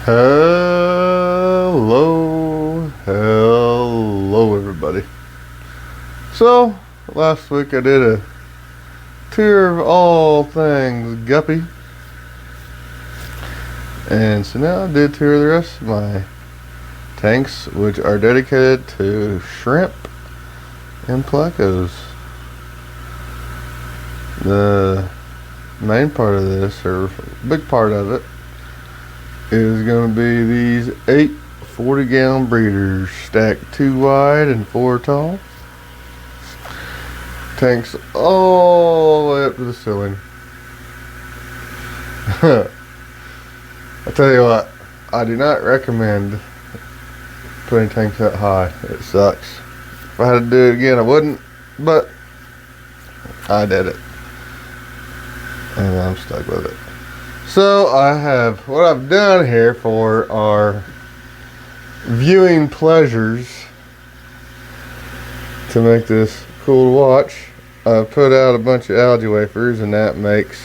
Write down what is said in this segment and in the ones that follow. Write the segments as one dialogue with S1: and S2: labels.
S1: Hello everybody. So, last week I did a tour of all things guppy. And so now I did tour of the rest of my tanks, which are dedicated to shrimp and plecos. The main part of this, or big part of it, is going to be these 8 40-gallon breeders stacked 2 wide and 4 tall. Tanks all the way up to the ceiling. I tell you what, I do not recommend putting tanks that high. It sucks. If I had to do it again, I wouldn't, but I did it, and I'm stuck with it. So what I've done here for our viewing pleasures to make this cool to watch, I've put out a bunch of algae wafers, and that makes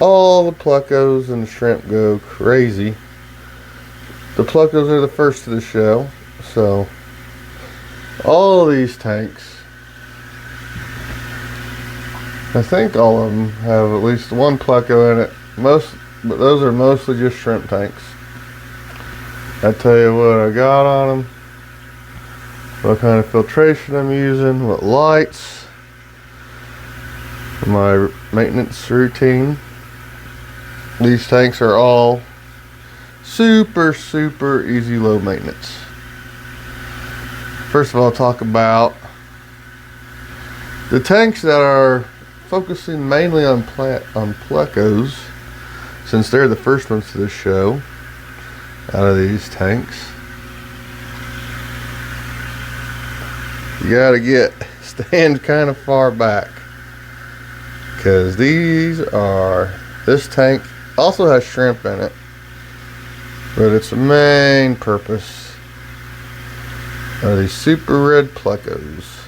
S1: all the plecos and the shrimp go crazy. The plecos are the first of the show, so all of these tanks, I think all of them have at least one pleco in it. But those are mostly just shrimp tanks. I tell you what I got on them, what kind of filtration I'm using, what lights, my maintenance routine. These tanks are all super easy, low maintenance. First of all, I'll talk about the tanks that are focusing mainly on plecos, since they're the first ones to the show out of these tanks. You gotta stand kind of far back, because this tank also has shrimp in it, but its main purpose are these super red plecos.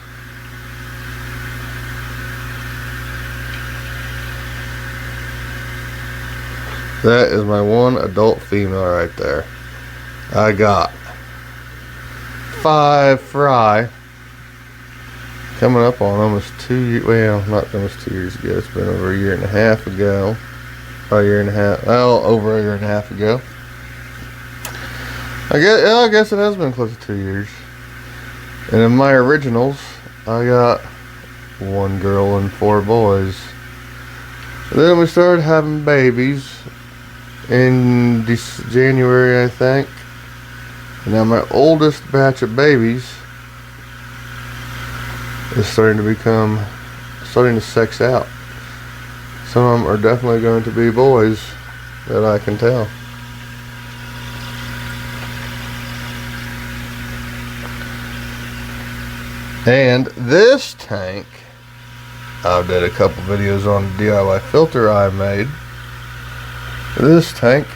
S1: That is my one adult female right there. I got 5 fry coming up on almost 2 years. Well, not almost 2 years ago. It's been over a year and a half ago. Over a year and a half ago. I guess it has been close to 2 years. And in my originals, I got 1 girl and 4 boys. And then we started having babies in January, I think. And now my oldest batch of babies is starting to sex out. Some of them are definitely going to be boys, that I can tell. And this tank, I did a couple videos on the DIY filter I made. This tank,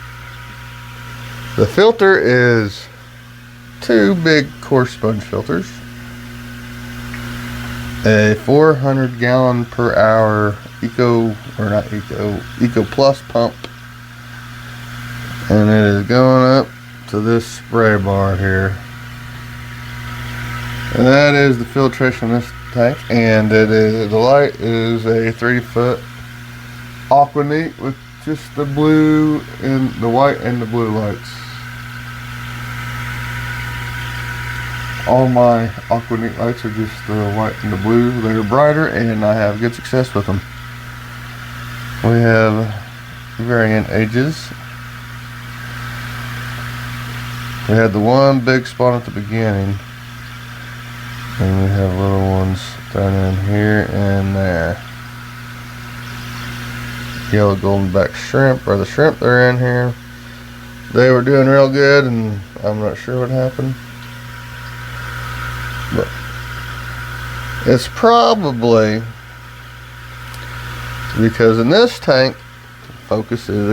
S1: the filter is 2 big coarse sponge filters, a 400-gallon per hour Eco Plus pump, and it is going up to this spray bar here, and that is the filtration of this tank. And the light is a 3-foot Aquaneat with just the blue and the white and the blue lights. All my Aquaneat lights are just the white and the blue. They're brighter, and I have good success with them. We have varying ages. We had the one big spawn at the beginning, and we have little ones down in here and there. Yellow golden back shrimp, or the shrimp that are in here, they were doing real good, and I'm not sure what happened, but it's probably because in this tank the focus is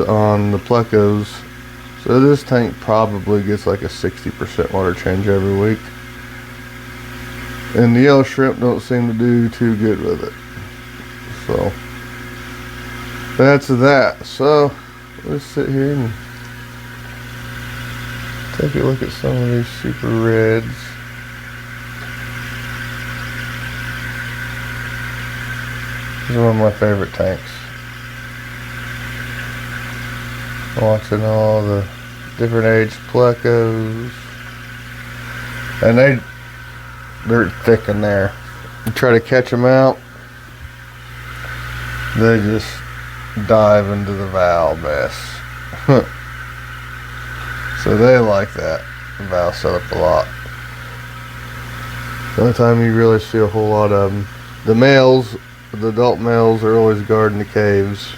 S1: on the plecos, so this tank probably gets like a 60% water change every week, and the yellow shrimp don't seem to do too good with it. So that's that. So let's sit here and take a look at some of these super reds. This is one of my favorite tanks. Watching all the different age plecos, and they're thick in there. You try to catch them out, they just dive into the valve mess. So they like that valve setup a lot. The only time you really see a whole lot of them, the males, the adult males are always guarding the caves.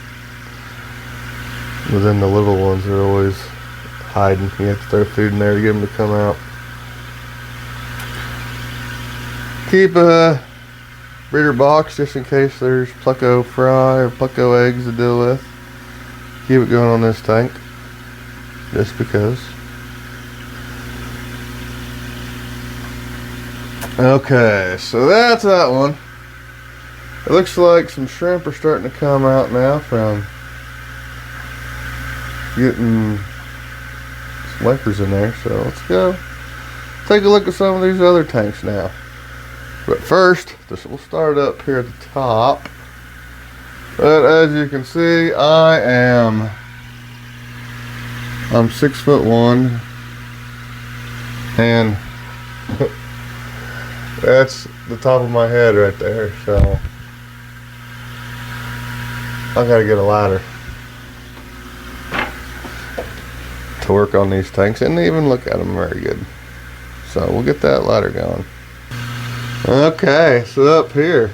S1: But then the little ones are always hiding. You have to throw food in there to get them to come out. Keep a breeder box just in case there's pleco fry or pleco eggs to deal with. Keep it going on this tank, just because. Okay, so that's that one. It looks like some shrimp are starting to come out now from getting some wipers in there. So let's go take a look at some of these other tanks now. But first, this will start up here at the top. But as you can see, I'm 6'1", and that's the top of my head right there. So I gotta get a ladder to work on these tanks and even look at them very good. So we'll get that ladder going. Okay, so up here,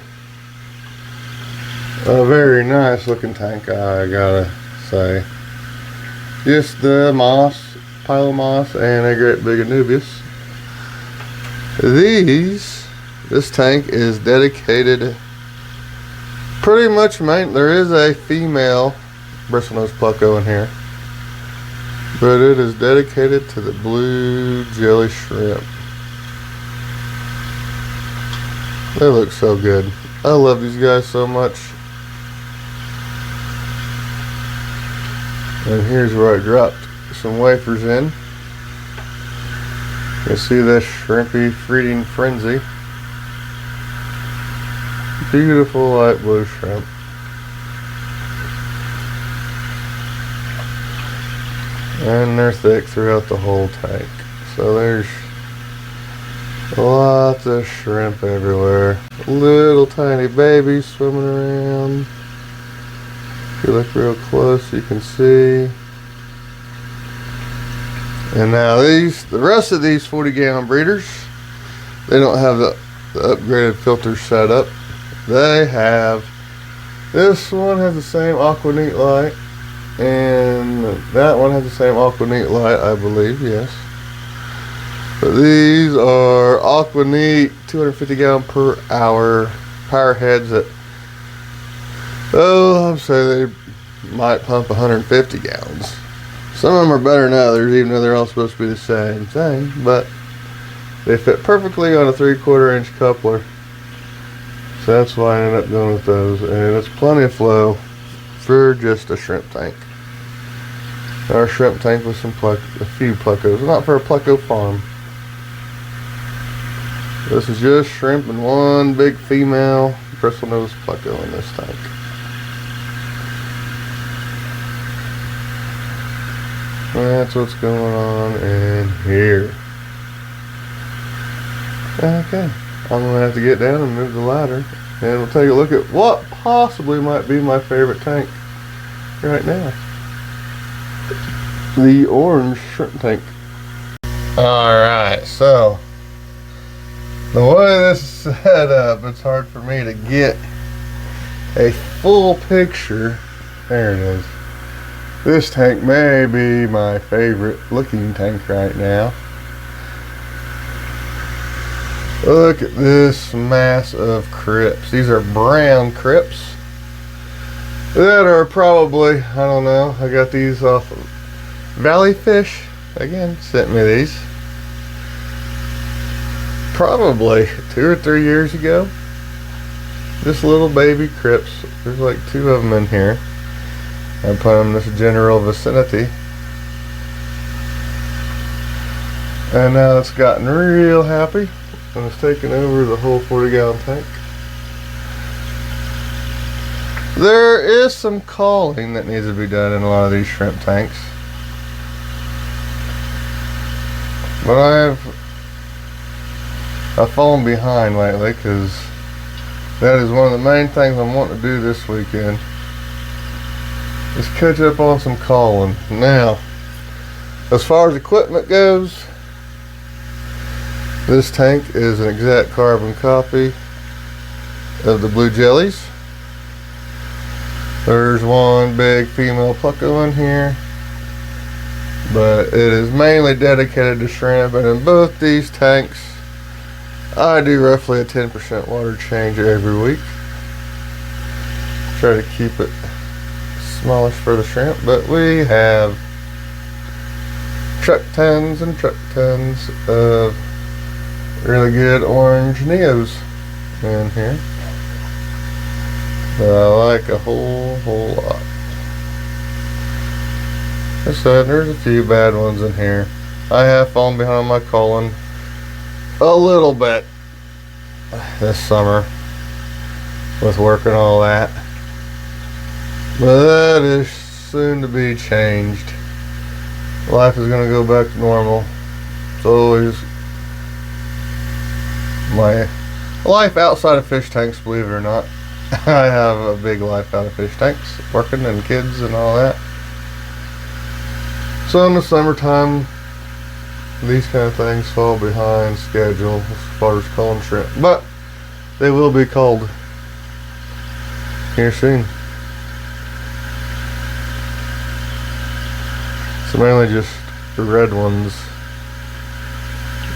S1: a very nice looking tank, I gotta say. Just the moss, pile of moss, and a great big Anubias. This tank is dedicated pretty much there is a female bristlenose pleco in here, but it is dedicated to the blue jelly shrimp. They look so good. I love these guys so much. And here's where I dropped some wafers in. You see this shrimpy feeding frenzy. Beautiful light blue shrimp. And they're thick throughout the whole tank. So there's lots of shrimp everywhere. Little tiny babies swimming around. If you look real close, you can see. And now the rest of these 40-gallon breeders, they don't have the upgraded filter set up. They have, this one has the same aqua neat light, and that one has the same aqua neat light, I believe, yes. But these are aqua neat 250 gallon per hour power heads that, I'm saying they might pump 150 gallons. Some of them are better than others, even though they're all supposed to be the same thing, but they fit perfectly on a 3/4 inch coupler. So that's why I ended up going with those, and it's plenty of flow for just a shrimp tank. Our shrimp tank with a few plecos, not for a pleco farm. This is just shrimp and one big female bristlenose pleco in this tank. That's what's going on in here. Okay, I'm gonna have to get down and move the ladder, and we'll take a look at what possibly might be my favorite tank right now. The orange shrimp tank. Alright, so the way this is set up, it's hard for me to get a full picture. There it is. This tank may be my favorite looking tank right now. Look at this mass of crypts. These are brown crypts that are probably, I don't know, I got these off of Valley Fish. Again, sent me these probably 2 or 3 years ago. Just little baby crypts. There's like 2 of them in here. I put them in this general vicinity. And now it's gotten real happy and it's taken over the whole 40-gallon tank. There is some calling that needs to be done in a lot of these shrimp tanks. But I've fallen behind lately because that is one of the main things I'm wanting to do this weekend. Is catch up on some calling. Now, as far as equipment goes, this tank is an exact carbon copy of the Blue Jellies. There's one big female pleco in here, but it is mainly dedicated to shrimp, and in both these tanks I do roughly a 10% water change every week. Try to keep it smallish for the shrimp, but we have truck tons and truck tons of really good orange Neos in here that I like a whole lot. Like I said, there's a few bad ones in here. I have fallen behind my calling a little bit this summer with work and all that, but that is soon to be changed. Life is going to go back to normal. It's always my life outside of fish tanks, believe it or not. I have a big life out of fish tanks, working and kids and all that. So in the summertime, these kind of things fall behind schedule as far as calling shrimp, but they will be called here soon. So mainly just the red ones.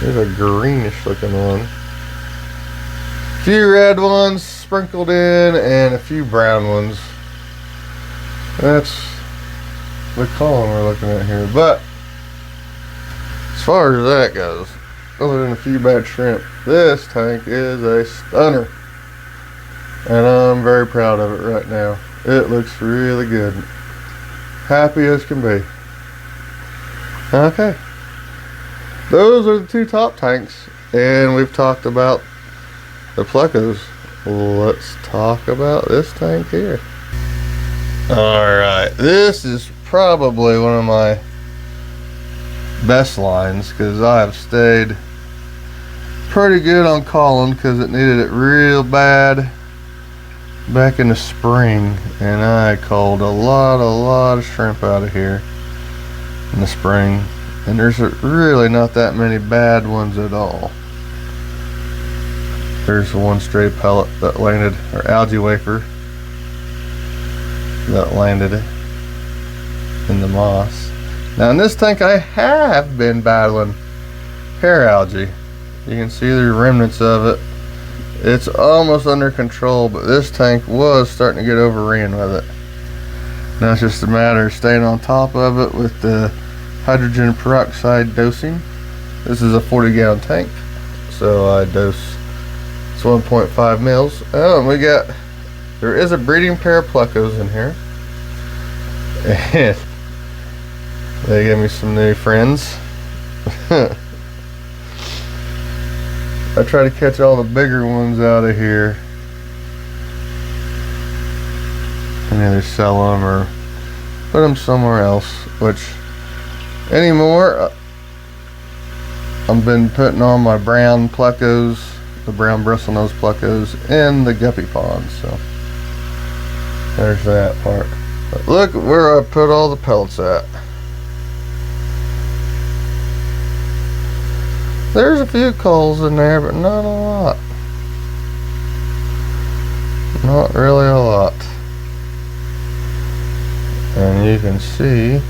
S1: There's a greenish looking one. A few red ones sprinkled in and a few brown ones. That's the column we're looking at here. But as far as that goes, other than a few bad shrimp, this tank is a stunner. And I'm very proud of it right now. It looks really good. Happy as can be. Okay. Those are the two top tanks. And we've talked about the plecos. Let's talk about this tank here. Alright. This is probably one of my best lines because I have stayed pretty good on calling because it needed it real bad back in the spring, and I called a lot of shrimp out of here in the spring, and there's really not that many bad ones at all. There's one stray pellet that landed, or algae wafer that landed in the moss. Now in this tank I have been battling hair algae. You can see the remnants of it. It's almost under control, but this tank was starting to get overran with it. Now it's just a matter of staying on top of it with the hydrogen peroxide dosing. This is a 40-gallon tank, so I dose, it's 1.5 mils. Oh, and there is a breeding pair of plecos in here. And they gave me some new friends. I try to catch all the bigger ones out of here and either sell them or put them somewhere else, which anymore I've been putting on my brown plecos, the brown bristlenose plecos, in the guppy pond. So there's that part. But look where I put all the pellets at. There's a few culls in there, but not a lot. Not really a lot. And you can see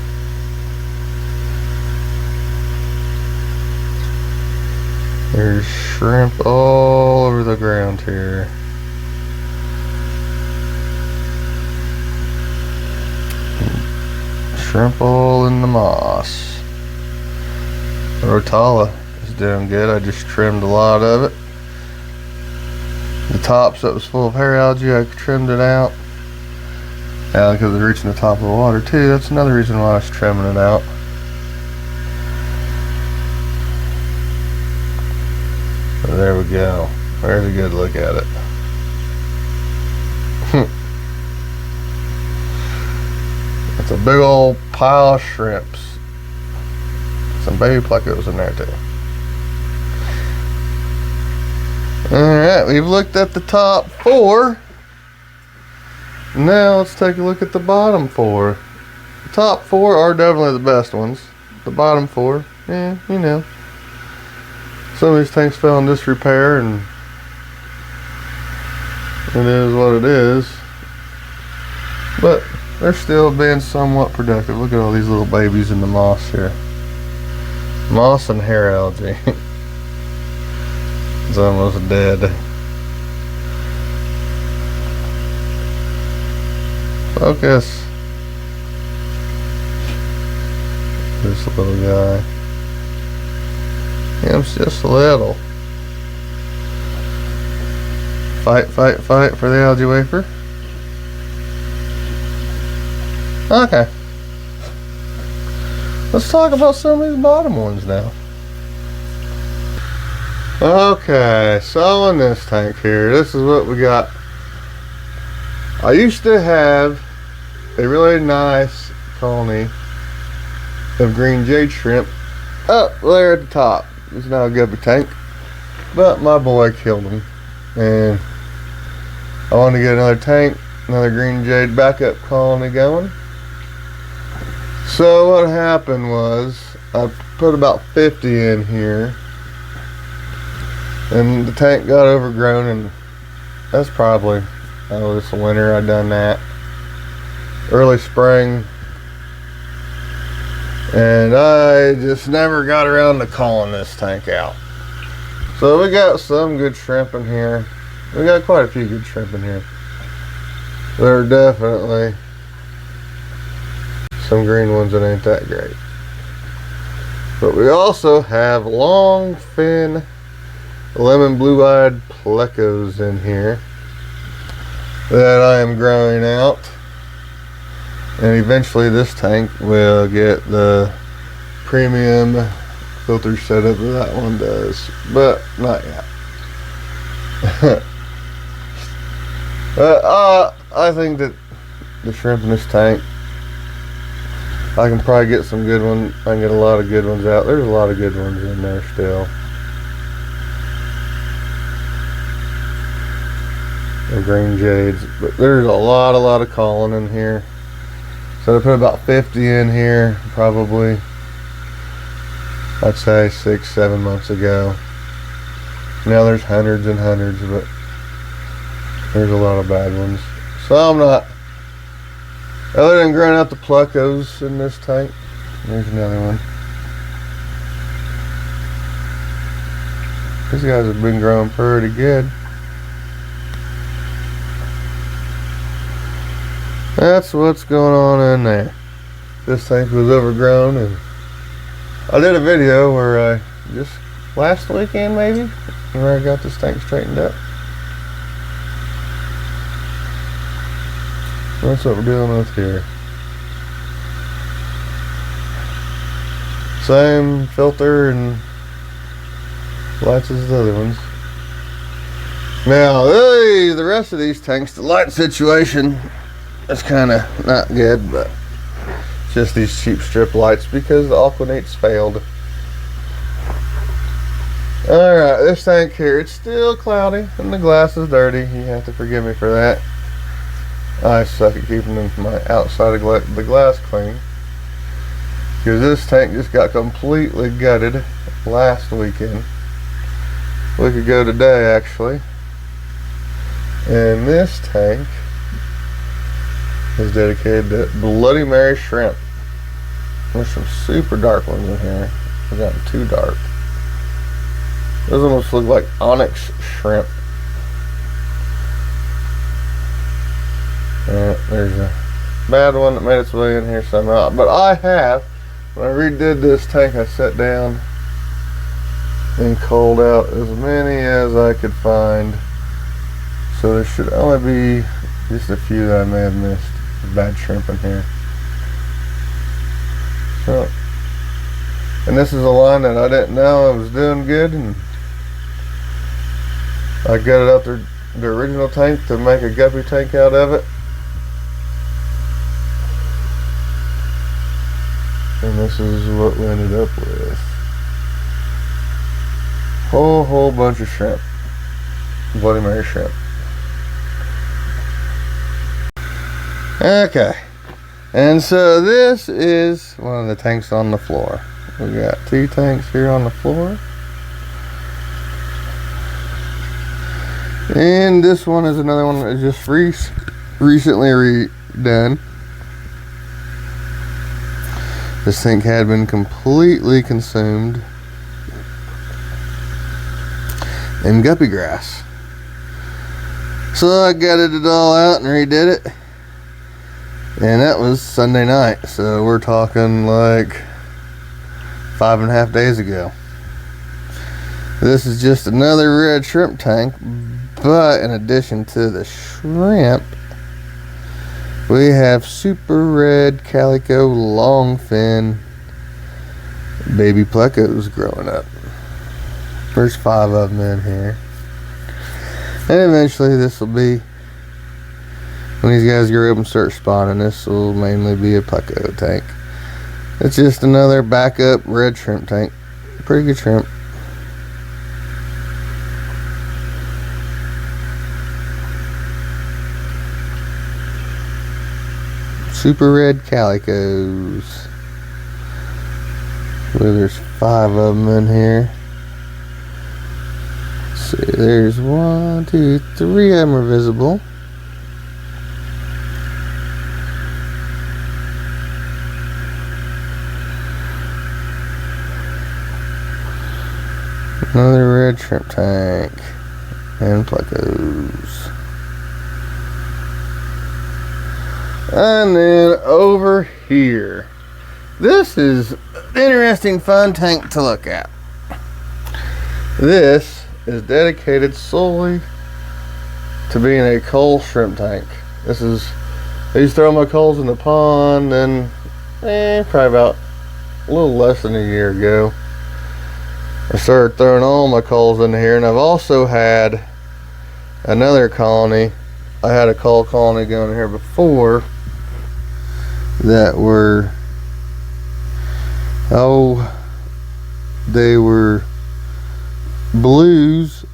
S1: there's shrimp all over the ground here. Shrimp all in the moss. Rotala is doing good. I just trimmed a lot of it. The tops that was full of hair algae, I trimmed it out. Now because it's reaching the top of the water too, that's another reason why I was trimming it out. So there we go. There's a good look at it. It's a big old pile of shrimps. Some baby plecos in there too. Alright, we've looked at the top 4. Now let's take a look at the bottom 4. The top 4 are definitely the best ones. The bottom 4, yeah, you know. Some of these tanks fell in disrepair and it is what it is. But they're still being somewhat productive. Look at all these little babies in the moss here. Moss and hair algae. It's almost dead. Focus. This little guy. Him's just little. Fight, fight, fight for the algae wafer. Okay. Let's talk about some of these bottom ones now. Okay, so in this tank here, this is what we got. I used to have a really nice colony of green jade shrimp up there at the top. It's now a guppy tank, but my boy killed them, and I wanted to get another tank, another green jade backup colony going. So what happened was I put about 50 in here, and the tank got overgrown, and that's probably, this winter I done that, early spring, and I just never got around to calling this tank out. So we got some good shrimp in here. We got quite a few good shrimp in here. There are definitely some green ones that ain't that great. But we also have long fin lemon blue-eyed plecos in here that I am growing out, and eventually this tank will get the premium filter setup that one does, but not yet. I think that the shrimp in this tank, I can probably get some good ones. I can get a lot of good ones out. There's a lot of good ones in there still. The green jades, but there's a lot of calling in here. So I put about 50 in here, probably, I'd say 6-7 months ago. Now there's hundreds and hundreds, but there's a lot of bad ones. So I'm not, other than growing out the plecos in this tank. There's another one. These guys have been growing pretty good. That's what's going on in there. This tank was overgrown, and I did a video where I just last weekend maybe, where I got this tank straightened up. That's what we're dealing with here. Same filter and lights as the other ones. Now, the rest of these tanks, the light situation, it's kind of not good, but just these cheap strip lights because the aquanates failed. Alright, this tank here, it's still cloudy and the glass is dirty. You have to forgive me for that. I suck at keeping my outside of the glass clean, because this tank just got completely gutted last weekend. A week ago today, actually. And this tank is dedicated to Bloody Mary shrimp. There's some super dark ones in here. I've gotten too dark. Those almost look like onyx shrimp. There's a bad one that made its way in here somehow. But I have, when I redid this tank, I sat down and culled out as many as I could find. So there should only be just a few that I may have missed. bad shrimp in here. So, and this is a line that I didn't know I was doing good, and I got it out the original tank to make a guppy tank out of it. And this is what we ended up with. Whole bunch of shrimp. Bloody Mary shrimp. Okay. And so this is one of the tanks on the floor. We got 2 tanks here on the floor. And this one is another one that just recently redone. This tank had been completely consumed in guppy grass. So I gutted it all out and redid it. And that was Sunday night. So we're talking like 5.5 days ago. This is just another red shrimp tank, but in addition to the shrimp, we have super red calico longfin baby plecos growing up. There's 5 of them in here. And eventually this will be, when these guys grow up and start spawning, this will mainly be a pleco tank. It's just another backup red shrimp tank. Pretty good shrimp. Super red calicos. Well, there's 5 of them in here. Let's see, there's 1, 2, 3 of them are visible. Another red shrimp tank and plecos. And then over here, this is an interesting fun tank to look at. This is dedicated solely to being a coal shrimp tank. This is, I used to throw my coals in the pond, and probably about a little less than a year ago, I started throwing all my coals in here. And I've also had another colony. I had a coal colony going in here before that were, they were blues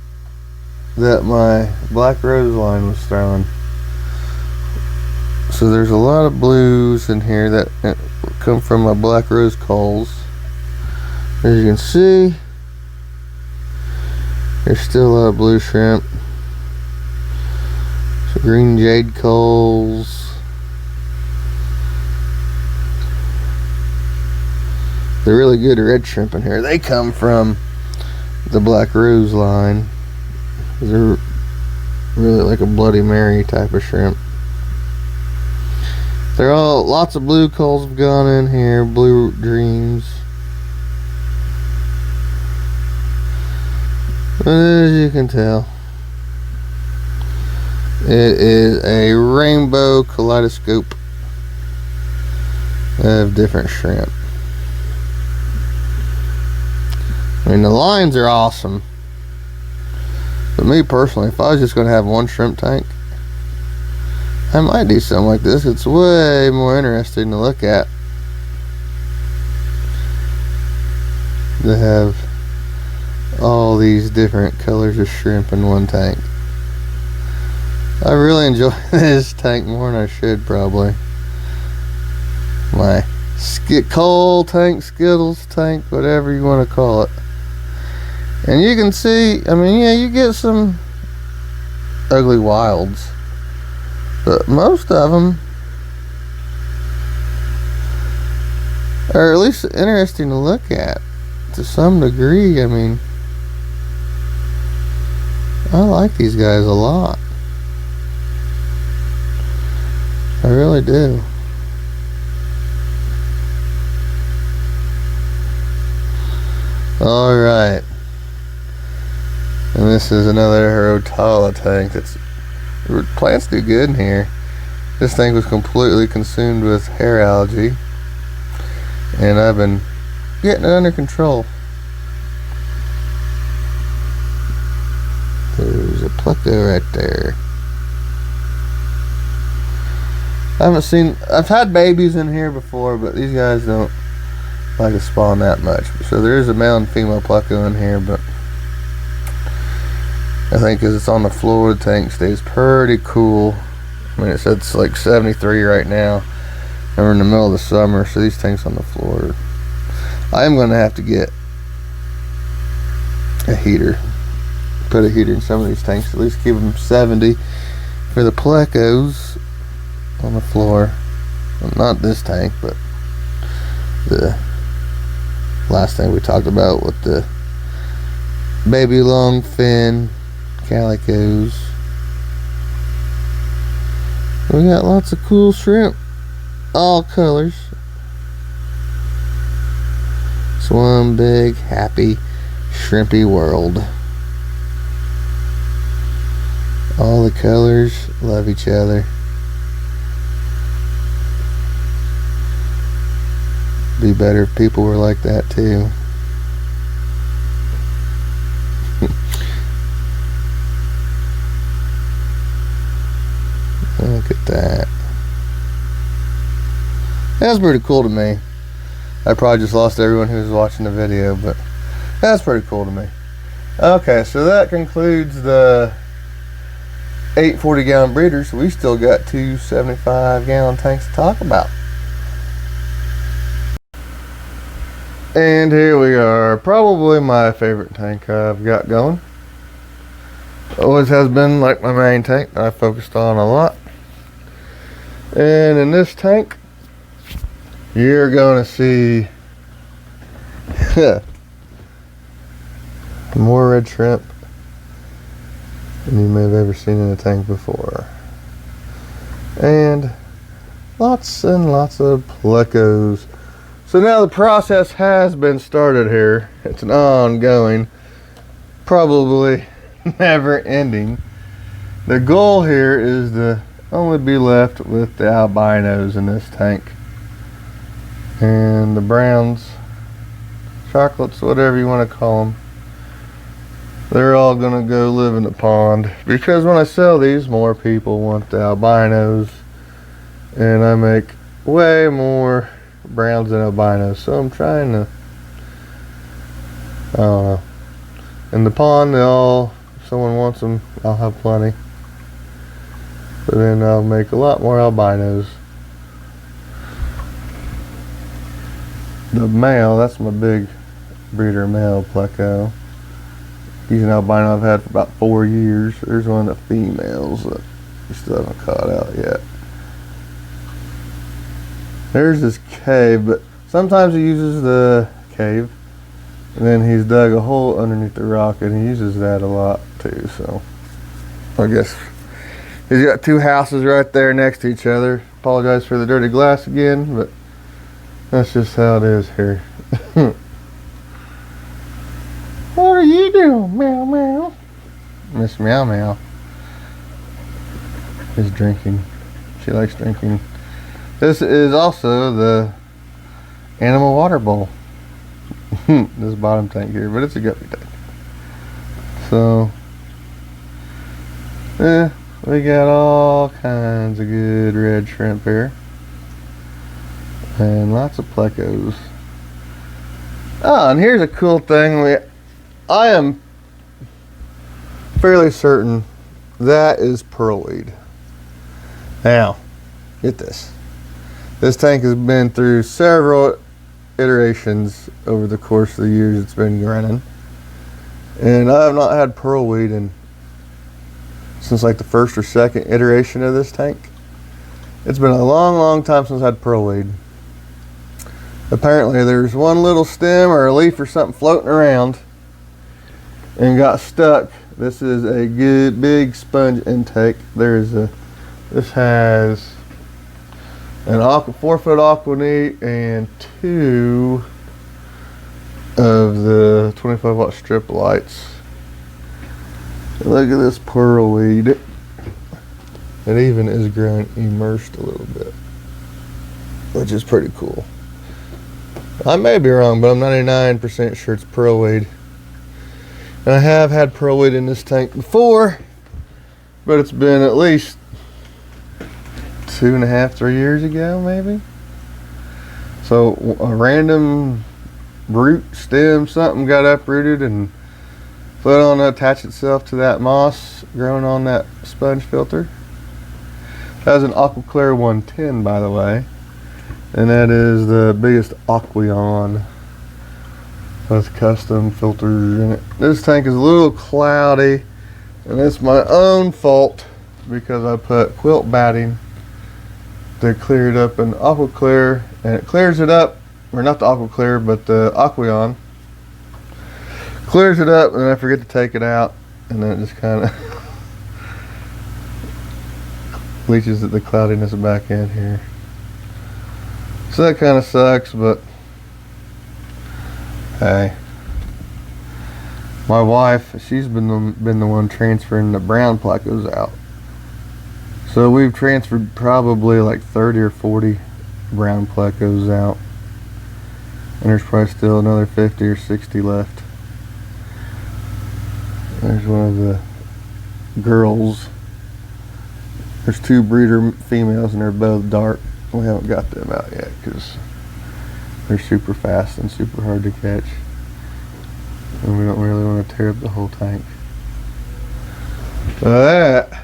S1: that my black rose line was throwing. So there's a lot of blues in here that come from my black rose coals. As you can see, there's still a lot of blue shrimp. So green jade coals. They're really good red shrimp in here. They come from the black rose line. They're really like a Bloody Mary type of shrimp. They're all, lots of blue coals have gone in here, blue dreams. But as you can tell, it is a rainbow kaleidoscope of different shrimp. I mean, the lines are awesome. But me personally, if I was just going to have one shrimp tank, I might do something like this. It's way more interesting to look at. To have all these different colors of shrimp in one tank. I really enjoy this tank more than I should probably. My coal tank, Skittles tank, whatever you want to call it. And you can see, I mean, yeah, you get some ugly wilds, but most of them are at least interesting to look at to some degree. I mean, I like these guys a lot. I really do. Alright. And this is another Rotala tank. Plants do good in here. This thing was completely consumed with hair algae, and I've been getting it under control. There's a pleco right there. I've had babies in here before, but these guys don't like to spawn that much. So there is a male and female pleco in here, but I think because it's on the floor, the tank stays pretty cool. I mean, it's like 73 right now, and we're in the middle of the summer, so these tanks on the floor. I am going to have to get a heater. Put a heater in some of these tanks, at least keep them 70 for the plecos on the floor. Well, not this tank, but the last thing we talked about with the baby long fin calicos. We got lots of cool shrimp, all colors. It's one big happy shrimpy world. All the colors love each other. Be better if people were like that too. Look at that. That's pretty cool to me. I probably just lost everyone who was watching the video, but that's pretty cool to me. Okay, so that concludes the 840 gallon breeders. We still got 2 75 gallon tanks to talk about. And here we are, probably my favorite tank I've got going. Always has been like my main tank that I focused on a lot. And in this tank, you're going to see more red shrimp than you may have ever seen in a tank before. And lots and lots of plecos. So now the process has been started here. It's an ongoing, probably never ending. The goal here is to only be left with the albinos in this tank. And the browns, chocolates, whatever you want to call them, they're all gonna go live in the pond, because when I sell these, more people want the albinos, and I make way more browns than albinos, so I'm trying to, I don't know. In the pond, if someone wants them, I'll have plenty, but then I'll make a lot more albinos. The male, that's my big breeder male pleco. He's an albino I've had for about 4 years. There's one of the females that we still haven't caught out yet. There's this cave, but sometimes he uses the cave, and then he's dug a hole underneath the rock, and he uses that a lot too. So I guess he's got 2 houses right there next to each other. Apologize for the dirty glass again, but that's just how it is here. What are you doing, meow meow? Miss Meow Meow is drinking. She likes drinking. This is also the animal water bowl. This bottom tank here, but it's a guppy tank. So, we got all kinds of good red shrimp here. And lots of plecos. Oh, and here's a cool thing. I am fairly certain that is pearlweed. Now, get this. This tank has been through several iterations over the course of the years it's been running. And I have not had pearlweed since like the first or second iteration of this tank. It's been a long, long time since I had pearlweed. Apparently there's one little stem or a leaf or something floating around and got stuck. This is a good big sponge intake. This has an 4-foot aquanite and 2 of the 25-watt strip lights. Look at this pearlweed. It even is growing immersed a little bit, which is pretty cool. I may be wrong, but I'm 99% sure it's pearlweed. And I have had pearlweed in this tank before, but it's been at least 2.5, 3 years ago, maybe. So a random root, stem, something got uprooted and flowed on to attach itself to that moss growing on that sponge filter. That was an Aquaclear 110, by the way, and that is the biggest Aqueon with custom filters in it. This tank is a little cloudy, and it's my own fault because I put quilt batting to clear it up in Aquaclear, and it clears it up, or not the Aquaclear, but the Aqueon. Clears it up, and I forget to take it out, and then it just kind of leaches the cloudiness back in here. So that kind of sucks, but hey, my wife, she's been the one transferring the brown plecos out. So we've transferred probably like 30 or 40 brown plecos out, and there's probably still another 50 or 60 left. There's one of the girls. There's 2 breeder females, and they're both dark. We haven't got them out yet because they're super fast and super hard to catch, and we don't really want to tear up the whole tank. So that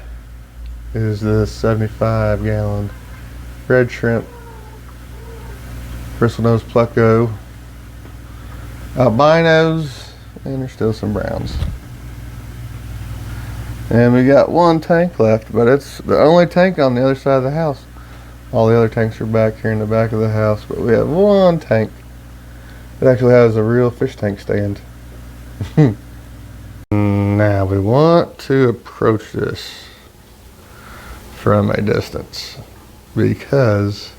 S1: is the 75-gallon red shrimp bristlenose pleco albinos, and there's still some browns. And we got one tank left, but it's the only tank on the other side of the house. All the other tanks are back here in the back of the house, but we have one tank that actually has a real fish tank stand. Now we want to approach this from a distance because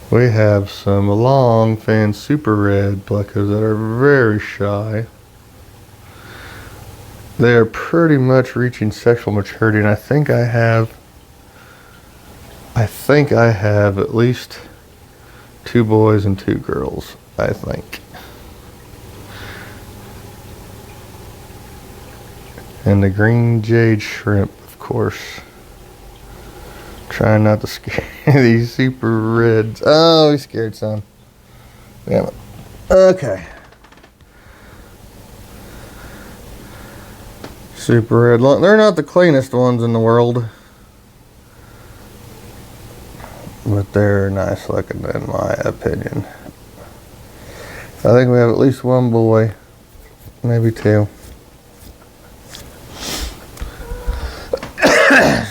S1: we have some long fin super red plecos that are very shy. They are pretty much reaching sexual maturity, and I think I have at least 2 boys and 2 girls, I think. And the green jade shrimp, of course. Trying not to scare these super reds. Oh, he's scared, son. Damn it. Okay. Super red. They're not the cleanest ones in the world, but they're nice looking in my opinion. I think we have at least 1 boy, maybe 2.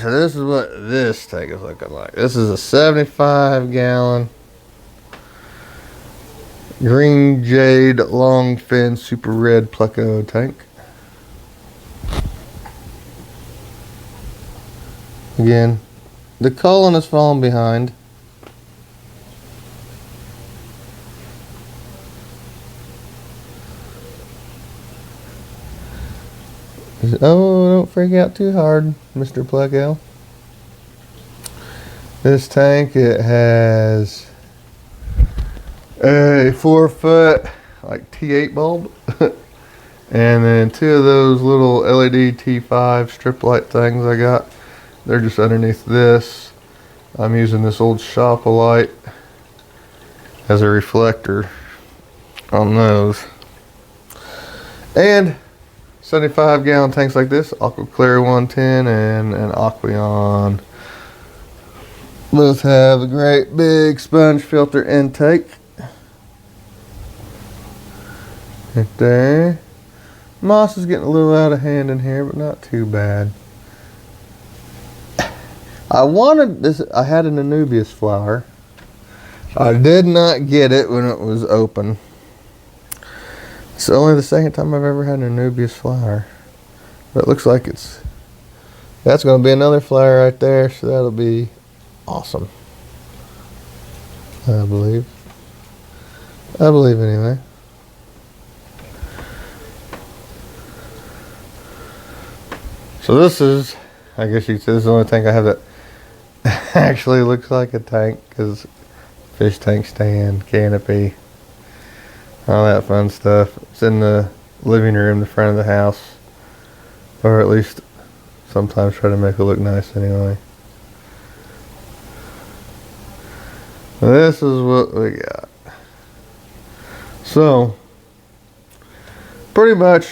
S1: So this is what this tank is looking like. This is a 75-gallon green jade long fin super red pleco tank. Again, the culling is falling behind. Oh, don't freak out too hard, Mr. Pleco. This tank, it has a 4-foot like T8 bulb and then 2 of those little LED T5 strip light things I got. They're just underneath this. I'm using this old shop light as a reflector on those. And 75-gallon tanks like this, Aquaclear 110 and an Aqueon. Both have a great big sponge filter intake. Right there. Moss is getting a little out of hand in here, but not too bad. I wanted this, I had an Anubias flower. I did not get it when it was open. It's only the second time I've ever had an Anubias flower. But it looks like that's going to be another flower right there, so that'll be awesome. I believe anyway. So this is I guess you could say this is the only tank I have that actually looks like a tank, because fish tank stand, canopy, all that fun stuff. It's in the living room, the front of the house, or at least sometimes try to make it look nice anyway. This is what we got. So, pretty much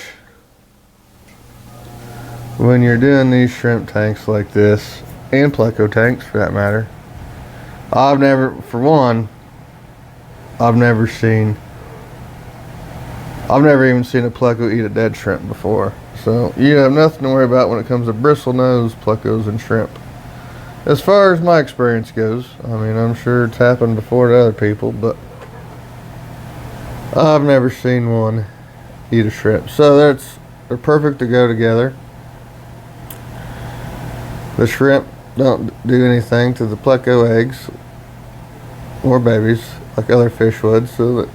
S1: when you're doing these shrimp tanks like this, and pleco tanks for that matter, I've never even seen a pleco eat a dead shrimp before. So you have nothing to worry about when it comes to bristle nose plecos and shrimp. As far as my experience goes, I mean, I'm sure it's happened before to other people, but I've never seen one eat a shrimp. So they're perfect to go together. The shrimp don't do anything to the pleco eggs or babies like other fish would, so it's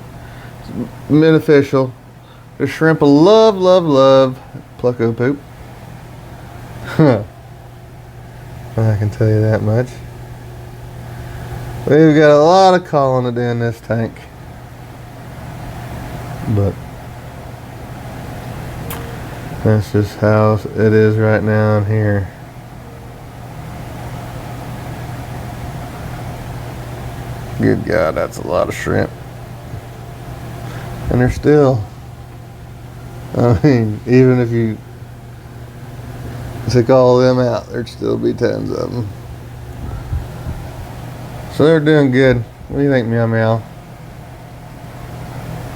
S1: beneficial. The shrimp love pleco poop. I can tell you that much. We've got a lot of colony in this tank, but that's just how it is right now in here. Good God, that's a lot of shrimp. And they're still, I mean, even if you took all of them out, there'd still be tons of them. So they're doing good. What do you think, Meow Meow?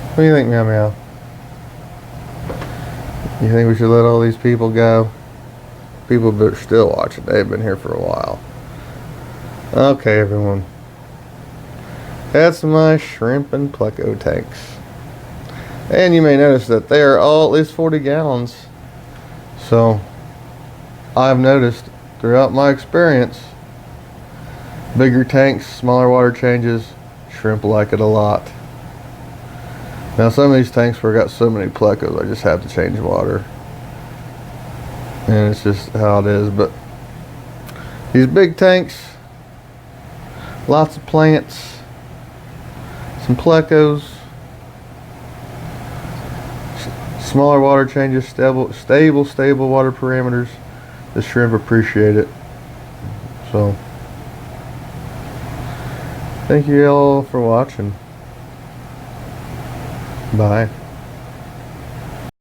S1: What do you think, Meow Meow? You think we should let all these people go? People are still watching. They've been here for a while. Okay, everyone. That's my shrimp and pleco tanks. And you may notice that they are all at least 40 gallons. So I've noticed throughout my experience, bigger tanks, smaller water changes, shrimp like it a lot. Now some of these tanks where I got so many plecos, I just have to change water. And it's just how it is. But these big tanks, lots of plants, some plecos, smaller water changes, stable water parameters. The shrimp appreciate it. So thank you all for watching. Bye.